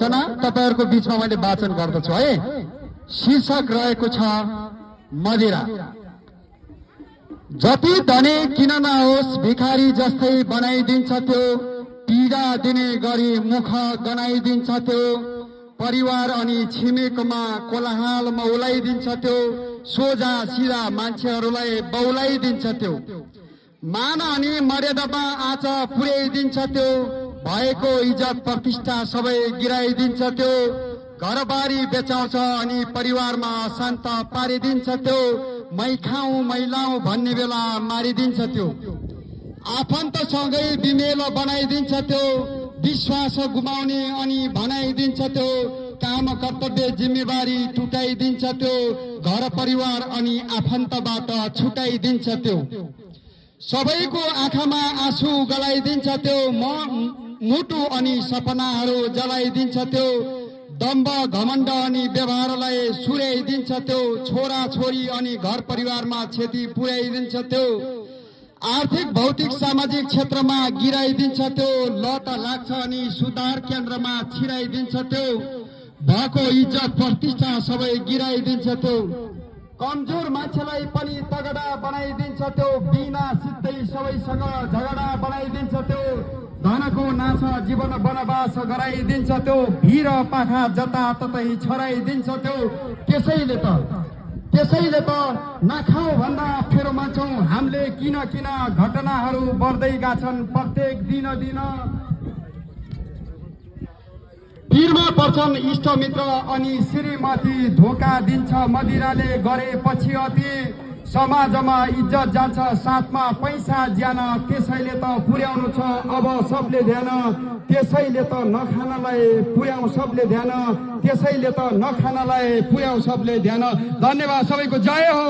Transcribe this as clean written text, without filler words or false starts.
तपाईहरुको बीचमा मैले वाचन गर्दछु है। शीर्षक रहेको छ मदिरा। जति धनी किन नहोस् भिखारी जस्तै बनाइदिन्छ त्यो, पीडा दिने गरी मुख गनाइदिन्छ त्यो, परिवार अनि छिमेकमा कोलाहल मौलाइदिन्छ त्यो, सोझा सिधा मान्छेहरूलाई बौलाइदिन्छ त्यो, मान अनि मर्यादामा आँच पुर्याइदिन्छ त्यो, भएको इज्जत प्रतिष्ठा सबै गिराइदिन्छ त्यो, घरबारी बेचाउँछ अनि परिवारमा शान्त पारिदिन्छ त्यो, मै खाऊ मैलाऊ भन्ने बेला मारिदिन्छ त्यो, आफन्तसँगै बिमेल बनाइदिन्छ त्यो, विश्वास गुमाउने अनि भनाइदिन्छ त्यो, काम कर्तव्य जिम्मेवारी टुटाइदिन्छ त्यो, घर परिवार अनि आफन्तबाट छुटाइदिन्छ त्यो, सबैको आँखामा आँसु गलाइदिन्छ त्यो, मुटु अनि सपनाहरू जलाइदिन्छ त्यो, दम्ब घमण्ड अनि व्यवहारलाई सुर्याइदिन्छ त्यो, छोरा छोरी अनि घर परिवारमा क्षति पुर्याइदिन्छ त्यो, आर्थिक भौतिक सामाजिक क्षेत्रमा गिराइदिन्छ त्यो, लत लाग्छ अनि सुधार केन्द्रमा छिराइदिन्छ त्यो, भएको इज्जत प्रतिष्ठा सबै गिराइदिन्छ त्यो, कमजोर मान्छेलाई पनि तगडा बनाइदिन्छ त्यो, बिना सिद्धै सबैसँग झगडा बनाइदिन्छ त्यो, धनको नाश जीवन वनवास गराइदिन्छ त्यो, भिर पाखा जताततै छराइदिन्छ त्यो, त्यसैले त नखाऊ भन्दा अप्ठ्यारो मान्छौं हामीले किन घटनाहरू बढ्दै गएछन् प्रत्येक दिन पीरमा पर्छन् इष्टमित्र अनि श्रीमती धोका दिन्छ मदिराले गरेपछि अति, समाजमा इज्जत जान्छ साथमा पैसा ज्यान, त्यसैले त पुर्याउनु छ अब सबले ध्यान, त्यसैले त नखानलाई पुर्याउ सबले ध्यान, त्यसैले त नखानलाई पुर्याउ सबले ध्यान। धन्यवाद सबैको, जय हो।